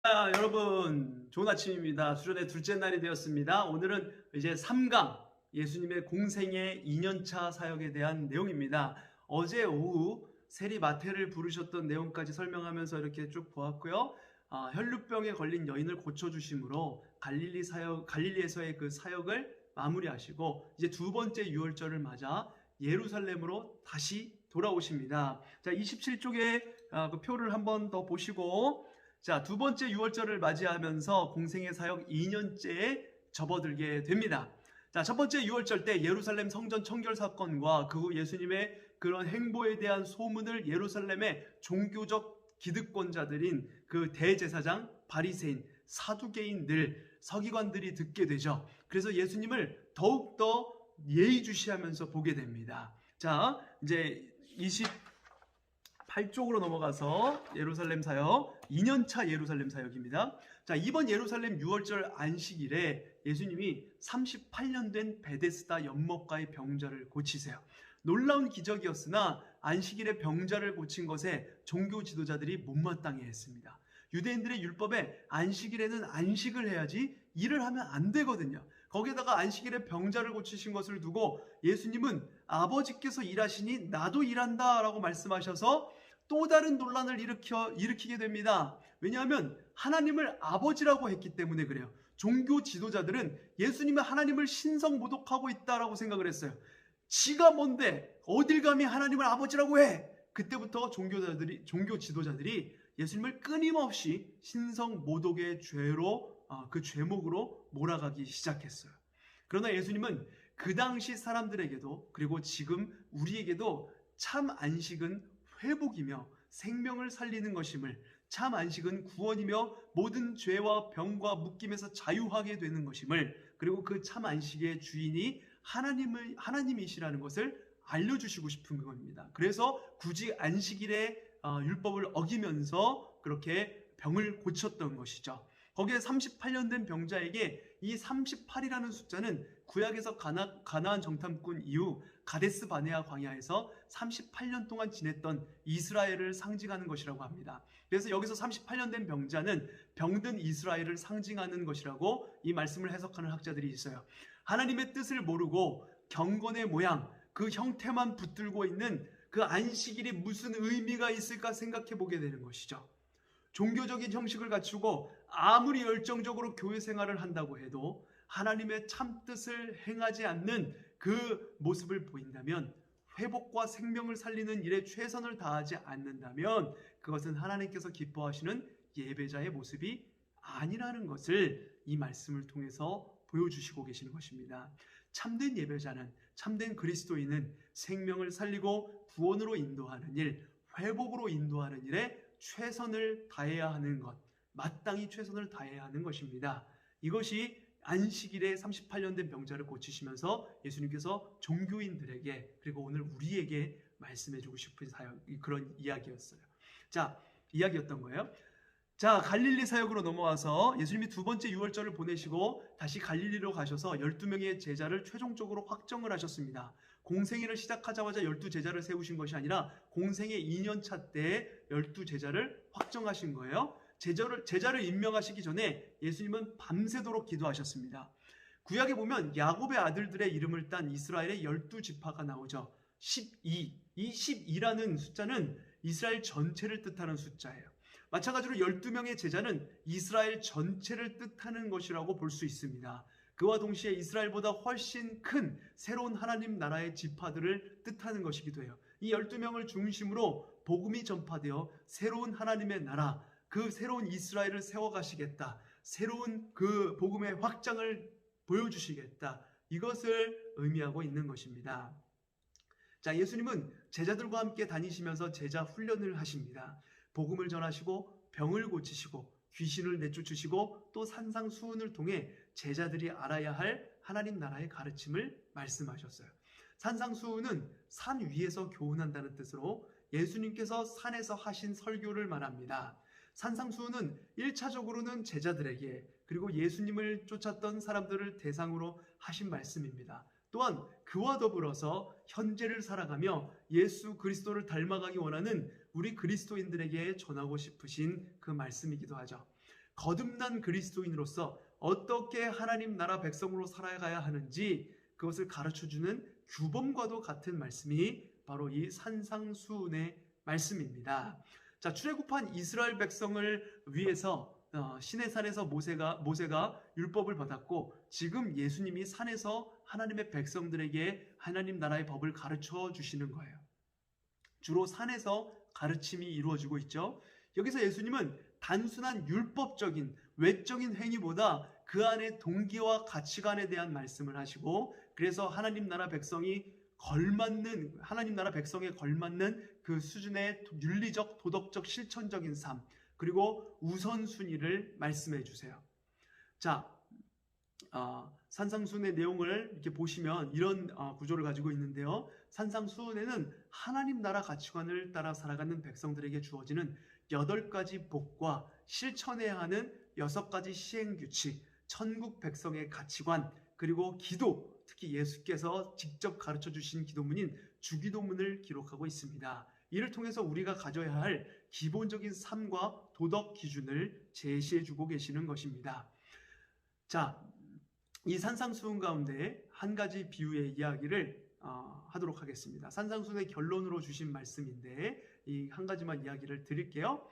여러분 좋은 아침입니다. 수련의 둘째 날이 되었습니다. 오늘은 이제 3강 예수님의 공생의 2년차 사역에 대한 내용입니다. 어제 오후 세리 마태를 부르셨던 내용까지 설명하면서 이렇게 쭉 보았고요. 혈루병에 걸린 여인을 고쳐주심으로 갈릴리에서의 그 사역을 마무리하시고 이제 두 번째 유월절을 맞아 예루살렘으로 다시 돌아오십니다. 자, 27쪽에 그 표를 한번 더 보시고, 자, 두 번째 유월절을 맞이하면서 공생의 사역 2년째에 접어들게 됩니다. 자, 첫 번째 유월절 때 예루살렘 성전 청결 사건과 그 후 예수님의 그런 행보에 대한 소문을 예루살렘의 종교적 기득권자들인 그 대제사장, 바리새인, 사두개인들, 서기관들이 듣게 되죠. 그래서 예수님을 더욱더 예의주시하면서 보게 됩니다. 자, 이제 28쪽으로 넘어가서 예루살렘 사역, 2년차 예루살렘 사역입니다. 자, 이번 예루살렘 유월절 안식일에 예수님이 38년 된 베데스다 연못가의 병자를 고치세요. 놀라운 기적이었으나 안식일에 병자를 고친 것에 종교 지도자들이 못마땅해 했습니다. 유대인들의 율법에 안식일에는 안식을 해야지 일을 하면 안 되거든요. 거기에다가 안식일에 병자를 고치신 것을 두고 예수님은 아버지께서 일하시니 나도 일한다 라고 말씀하셔서 또 다른 논란을 일으키게 됩니다. 왜냐하면 하나님을 아버지라고 했기 때문에 그래요. 종교 지도자들은 예수님은 하나님을 신성 모독하고 있다라고 생각을 했어요. 지가 뭔데 어딜 감히 하나님을 아버지라고 해. 그때부터 종교 지도자들이 예수님을 끊임없이 신성 모독의 죄로 그 죄목으로 몰아가기 시작했어요. 그러나 예수님은 그 당시 사람들에게도 그리고 지금 우리에게도 참 안식은 회복이며 생명을 살리는 것임을, 참 안식은 구원이며 모든 죄와 병과 묶임에서 자유하게 되는 것임을, 그리고 그 참 안식의 주인이 하나님이시라는 것을 알려주시고 싶은 겁니다. 그래서 굳이 안식일에 율법을 어기면서 그렇게 병을 고쳤던 것이죠. 거기에 38년 된 병자에게 이 38이라는 숫자는 구약에서 가나안 정탐꾼 이후 가데스 바네아 광야에서 38년 동안 지냈던 이스라엘을 상징하는 것이라고 합니다. 그래서 여기서 38년 된 병자는 병든 이스라엘을 상징하는 것이라고 이 말씀을 해석하는 학자들이 있어요. 하나님의 뜻을 모르고 경건의 모양, 그 형태만 붙들고 있는 그 안식일이 무슨 의미가 있을까 생각해 보게 되는 것이죠. 종교적인 형식을 갖추고 아무리 열정적으로 교회 생활을 한다고 해도 하나님의 참뜻을 행하지 않는 그 모습을 보인다면, 회복과 생명을 살리는 일에 최선을 다하지 않는다면 그것은 하나님께서 기뻐하시는 예배자의 모습이 아니라는 것을 이 말씀을 통해서 보여주시고 계시는 것입니다. 참된 예배자는, 참된 그리스도인은 생명을 살리고 구원으로 인도하는 일, 회복으로 인도하는 일에 최선을 다해야 하는 것, 마땅히 최선을 다해야 하는 것입니다. 이것이 안식일에 38년 된 병자를 고치시면서 예수님께서 종교인들에게 그리고 오늘 우리에게 말씀해주고 싶은 그런 이야기였어요. 자, 이야기였던 거예요. 자, 갈릴리 사역으로 넘어와서 예수님이 두 번째 유월절을 보내시고 다시 갈릴리로 가셔서 12명의 제자를 최종적으로 확정을 하셨습니다. 공생애를 시작하자마자 12제자를 세우신 것이 아니라 공생애 2년차 때 12제자를 확정하신 거예요. 제자를 임명하시기 전에 예수님은 밤새도록 기도하셨습니다. 구약에 보면 야곱의 아들들의 이름을 딴 이스라엘의 12지파가 나오죠. 12. 이 12라는 숫자는 이스라엘 전체를 뜻하는 숫자예요. 마찬가지로 12명의 제자는 이스라엘 전체를 뜻하는 것이라고 볼 수 있습니다. 그와 동시에 이스라엘보다 훨씬 큰 새로운 하나님 나라의 지파들을 뜻하는 것이기도 해요. 이 12명을 중심으로 복음이 전파되어 새로운 하나님의 나라, 그 새로운 이스라엘을 세워가시겠다, 새로운 그 복음의 확장을 보여주시겠다, 이것을 의미하고 있는 것입니다. 자, 예수님은 제자들과 함께 다니시면서 제자 훈련을 하십니다. 복음을 전하시고 병을 고치시고 귀신을 내쫓으시고 또 산상수훈을 통해 제자들이 알아야 할 하나님 나라의 가르침을 말씀하셨어요. 산상수훈은 산 위에서 교훈한다는 뜻으로 예수님께서 산에서 하신 설교를 말합니다. 산상수훈은 1차적으로는 제자들에게 그리고 예수님을 쫓았던 사람들을 대상으로 하신 말씀입니다. 또한 그와 더불어서 현재를 살아가며 예수 그리스도를 닮아가기 원하는 우리 그리스도인들에게 전하고 싶으신 그 말씀이기도 하죠. 거듭난 그리스도인으로서 어떻게 하나님 나라 백성으로 살아가야 하는지 그것을 가르쳐주는 규범과도 같은 말씀이 바로 이 산상수훈의 말씀입니다. 자, 출애굽한 이스라엘 백성을 위해서 시내산에서 모세가 율법을 받았고, 지금 예수님이 산에서 하나님의 백성들에게 하나님 나라의 법을 가르쳐 주시는 거예요. 주로 산에서 가르침이 이루어지고 있죠. 여기서 예수님은 단순한 율법적인 외적인 행위보다 그 안에 동기와 가치관에 대한 말씀을 하시고, 그래서 하나님 나라 백성에 걸맞는 그 수준의 윤리적, 도덕적, 실천적인 삶, 그리고 우선순위를 말씀해 주세요. 자, 산상수훈의 내용을 이렇게 보시면 이런 구조를 가지고 있는데요. 산상수훈에는 하나님 나라 가치관을 따라 살아가는 백성들에게 주어지는 8가지 복과 실천해야 하는 6가지 시행규칙, 천국 백성의 가치관, 그리고 기도, 특히 예수께서 직접 가르쳐 주신 기도문인 주기도문을 기록하고 있습니다. 이를 통해서 우리가 가져야 할 기본적인 삶과 도덕 기준을 제시해 주고 계시는 것입니다. 자, 이 산상수훈 가운데 한 가지 비유의 이야기를 하도록 하겠습니다. 산상수훈의 결론으로 주신 말씀인데 이 한 가지만 이야기를 드릴게요.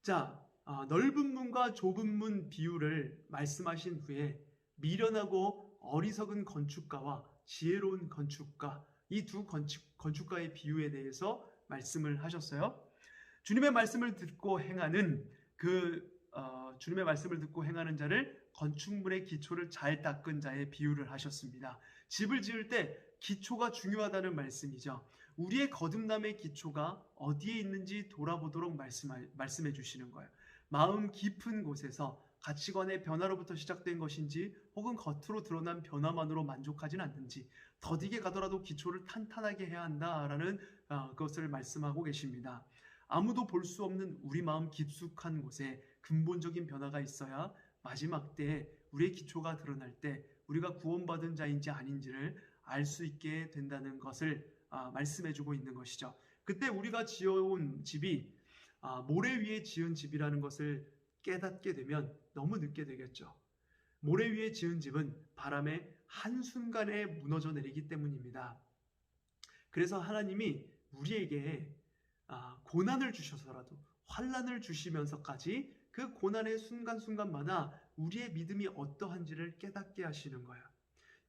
자, 넓은 문과 좁은 문 비유를 말씀하신 후에 미련하고 어리석은 건축가와 지혜로운 건축가, 이 두 건축가의 비유에 대해서 말씀을 하셨어요. 주님의 말씀을 듣고 행하는 자를 건축물의 기초를 잘 닦은 자의 비유를 하셨습니다. 집을 지을 때 기초가 중요하다는 말씀이죠. 우리의 거듭남의 기초가 어디에 있는지 돌아보도록 말씀해 주시는 거예요. 마음 깊은 곳에서 가치관의 변화로부터 시작된 것인지, 혹은 겉으로 드러난 변화만으로 만족하진 않는지, 더디게 가더라도 기초를 탄탄하게 해야 한다라는 것을 말씀하고 계십니다. 아무도 볼 수 없는 우리 마음 깊숙한 곳에 근본적인 변화가 있어야 마지막 때에 우리의 기초가 드러날 때 우리가 구원받은 자인지 아닌지를 알 수 있게 된다는 것을 말씀해주고 있는 것이죠. 그때 우리가 지어온 집이 모래 위에 지은 집이라는 것을 깨닫게 되면 너무 늦게 되겠죠. 모래 위에 지은 집은 바람에 한순간에 무너져 내리기 때문입니다. 그래서 하나님이 우리에게 고난을 주셔서라도, 환난을 주시면서까지 그 고난의 순간순간마다 우리의 믿음이 어떠한지를 깨닫게 하시는 거예요.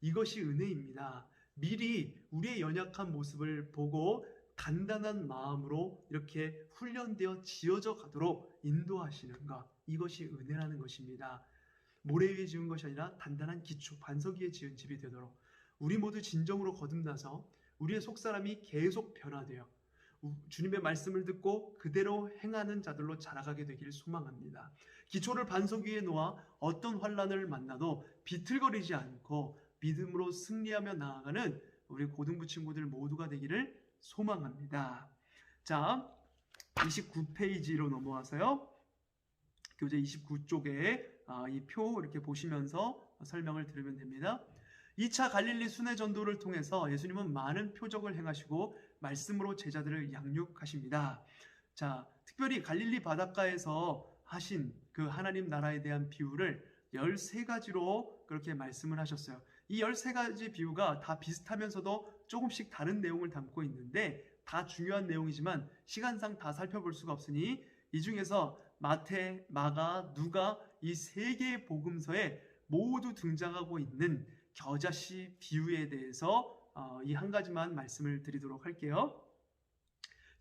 이것이 은혜입니다. 미리 우리의 연약한 모습을 보고 단단한 마음으로 이렇게 훈련되어 지어져 가도록 인도하시는 것, 이것이 은혜라는 것입니다. 모래 위에 지은 것이 아니라 단단한 기초, 반석 위에 지은 집이 되도록 우리 모두 진정으로 거듭나서 우리의 속사람이 계속 변화되어 주님의 말씀을 듣고 그대로 행하는 자들로 자라가게 되기를 소망합니다. 기초를 반석 위에 놓아 어떤 환난을 만나도 비틀거리지 않고 믿음으로 승리하며 나아가는 우리 고등부 친구들 모두가 되기를 소망합니다. 자, 29페이지로 넘어와서요. 교재 29쪽에 이 표 이렇게 보시면서 설명을 들으면 됩니다. 2차 갈릴리 순회 전도를 통해서 예수님은 많은 표적을 행하시고 말씀으로 제자들을 양육하십니다. 자, 특별히 갈릴리 바닷가에서 하신 그 하나님 나라에 대한 비유를 13가지로 그렇게 말씀을 하셨어요. 이 13가지 비유가 다 비슷하면서도 조금씩 다른 내용을 담고 있는데 다 중요한 내용이지만 시간상 다 살펴볼 수가 없으니 이 중에서 마태, 마가, 누가 이 3개의 복음서에 모두 등장하고 있는 겨자씨 비유에 대해서 이 한 가지만 말씀을 드리도록 할게요.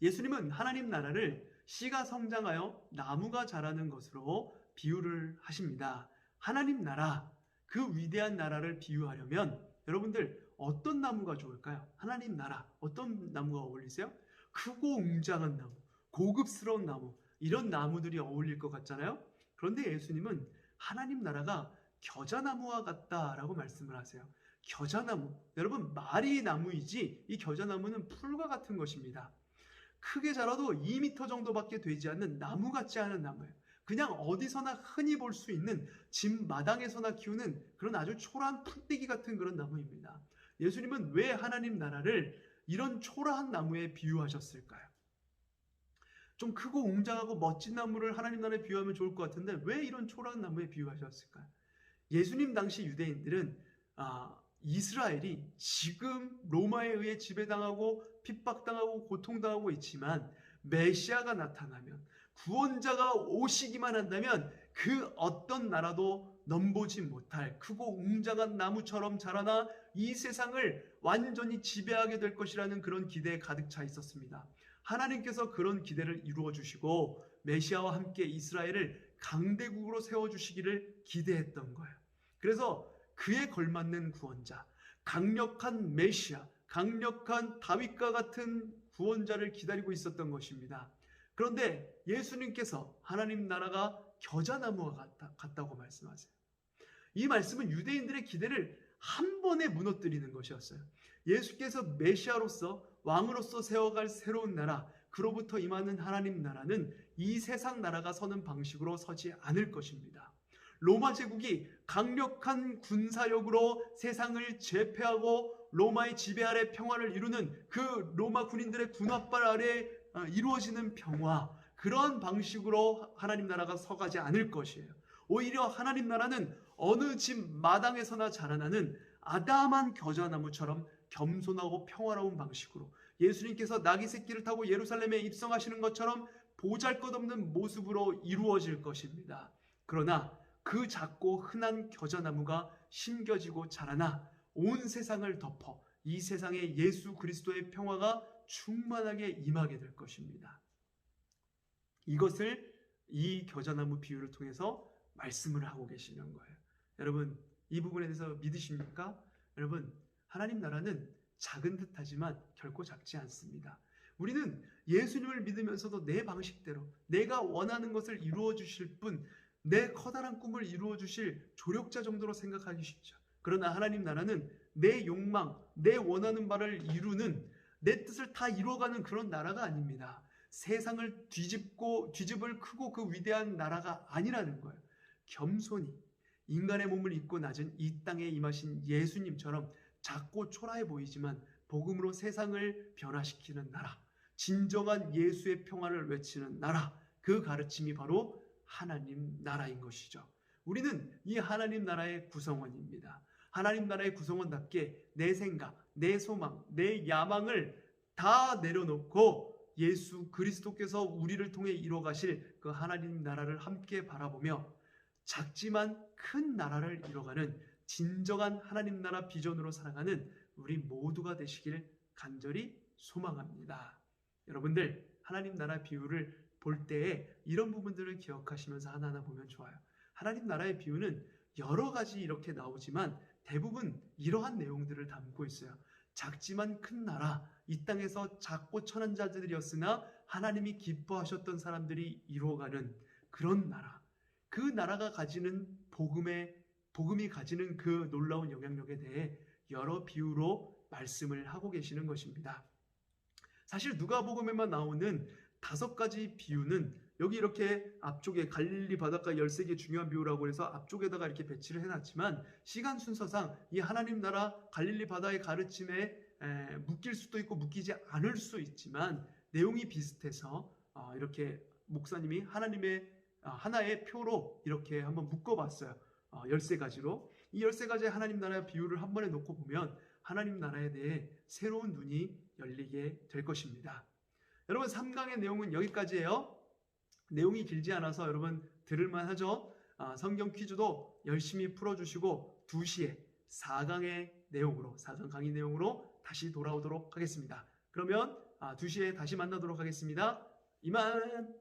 예수님은 하나님 나라를 씨가 성장하여 나무가 자라는 것으로 비유를 하십니다. 하나님 나라, 그 위대한 나라를 비유하려면 여러분들 어떤 나무가 좋을까요? 하나님 나라, 어떤 나무가 어울리세요? 크고 웅장한 나무, 고급스러운 나무, 이런 나무들이 어울릴 것 같잖아요. 그런데 예수님은 하나님 나라가 겨자나무와 같다라고 말씀을 하세요. 겨자나무, 여러분 말이 나무이지 이 겨자나무는 풀과 같은 것입니다. 크게 자라도 2m 정도밖에 되지 않는 나무 같지 않은 나무예요. 그냥 어디서나 흔히 볼 수 있는 집 마당에서나 키우는 그런 아주 초라한 풀떼기 같은 그런 나무입니다. 예수님은 왜 하나님 나라를 이런 초라한 나무에 비유하셨을까요? 좀 크고 웅장하고 멋진 나무를 하나님 나라에 비유하면 좋을 것 같은데 왜 이런 초라한 나무에 비유하셨을까요? 예수님 당시 유대인들은 이스라엘이 지금 로마에 의해 지배당하고 핍박당하고 고통당하고 있지만 메시아가 나타나면, 구원자가 오시기만 한다면 그 어떤 나라도 넘보지 못할 크고 웅장한 나무처럼 자라나 이 세상을 완전히 지배하게 될 것이라는 그런 기대에 가득 차 있었습니다. 하나님께서 그런 기대를 이루어 주시고 메시아와 함께 이스라엘을 강대국으로 세워주시기를 기대했던 거예요. 그래서 그에 걸맞는 구원자, 강력한 메시아, 강력한 다윗과 같은 구원자를 기다리고 있었던 것입니다. 그런데 예수님께서 하나님 나라가 겨자나무와 같다고 말씀하세요. 이 말씀은 유대인들의 기대를 한 번에 무너뜨리는 것이었어요. 예수께서 메시아로서 왕으로서 세워갈 새로운 나라, 그로부터 임하는 하나님 나라는 이 세상 나라가 서는 방식으로 서지 않을 것입니다. 로마 제국이 강력한 군사력으로 세상을 제패하고 로마의 지배 아래 평화를 이루는 그 로마 군인들의 군합발 아래 이루어지는 평화, 그런 방식으로 하나님 나라가 서가지 않을 것이에요. 오히려 하나님 나라는 어느 집 마당에서나 자라나는 아담한 겨자나무처럼 겸손하고 평화로운 방식으로, 예수님께서 나귀 새끼를 타고 예루살렘에 입성하시는 것처럼 보잘것없는 모습으로 이루어질 것입니다. 그러나 그 작고 흔한 겨자나무가 심겨지고 자라나 온 세상을 덮어 이 세상에 예수 그리스도의 평화가 충만하게 임하게 될 것입니다. 이것을 이 겨자나무 비유를 통해서 말씀을 하고 계시는 거예요. 여러분, 이 부분에 대해서 믿으십니까? 여러분, 하나님 나라는 작은 듯하지만 결코 작지 않습니다. 우리는 예수님을 믿으면서도 내 방식대로 내가 원하는 것을 이루어 주실 분, 내 커다란 꿈을 이루어 주실 조력자 정도로 생각하기 쉽죠. 그러나 하나님 나라는 내 욕망, 내 원하는 바를 이루는, 내 뜻을 다 이루어가는 그런 나라가 아닙니다. 세상을 뒤집을 크고 그 위대한 나라가 아니라는 거예요. 겸손히 인간의 몸을 입고 낮은 이 땅에 임하신 예수님처럼 작고 초라해 보이지만 복음으로 세상을 변화시키는 나라, 진정한 예수의 평화를 외치는 나라, 그 가르침이 바로 하나님 나라인 것이죠. 우리는 이 하나님 나라의 구성원입니다. 하나님 나라의 구성원답게 내 생각, 내 소망, 내 야망을 다 내려놓고 예수 그리스도께서 우리를 통해 이뤄가실 그 하나님 나라를 함께 바라보며 작지만 큰 나라를 이뤄가는 진정한 하나님 나라 비전으로 살아가는 우리 모두가 되시길 간절히 소망합니다. 여러분들, 하나님 나라 비유를 볼 때에 이런 부분들을 기억하시면서 하나하나 보면 좋아요. 하나님 나라의 비유는 여러 가지 이렇게 나오지만 대부분 이러한 내용들을 담고 있어요. 작지만 큰 나라, 이 땅에서 작고 천한 자들이었으나 하나님이 기뻐하셨던 사람들이 이루어가는 그런 나라, 그 나라가 가지는 복음이 가지는 그 놀라운 영향력에 대해 여러 비유로 말씀을 하고 계시는 것입니다. 사실 누가복음에만 나오는 5가지 비유는 여기 이렇게 앞쪽에 갈릴리 바닷가 13개 중요한 비유라고 해서 앞쪽에다가 이렇게 배치를 해놨지만 시간 순서상 이 하나님 나라 갈릴리 바다의 가르침에 묶일 수도 있고 묶이지 않을 수 있지만 내용이 비슷해서 이렇게 목사님이 하나의 표로 이렇게 한번 묶어봤어요. 13가지로. 이 13가지의 하나님 나라의 비유를 한 번에 놓고 보면 하나님 나라에 대해 새로운 눈이 열리게 될 것입니다. 여러분, 3강의 내용은 여기까지예요. 내용이 길지 않아서 여러분 들을만 하죠. 성경 퀴즈도 열심히 풀어주시고 2시에 4강의 내용으로, 4강 강의 내용으로 다시 돌아오도록 하겠습니다. 그러면 2시에 다시 만나도록 하겠습니다. 이만.